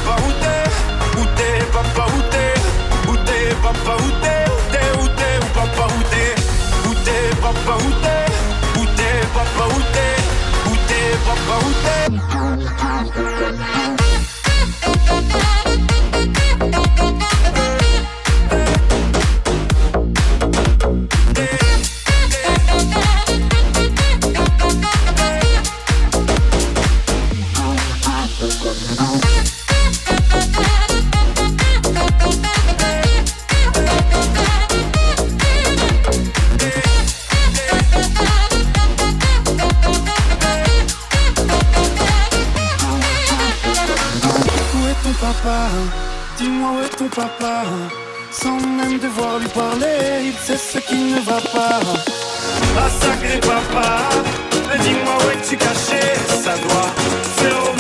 papa, où t'es? Où t'es, papa, où t'es? Où t'es, papa, où t'es? Où t'es, où papa, où t'es? Où t'es, papa, où t'es? Où t'es, papa, où t'es? Où t'es, papa, où t'es? Dis-moi où est ton papa? Sans même devoir lui parler, il sait ce qui ne va pas. Ah sacré papa, dis-moi où es-tu caché? Ça doit faire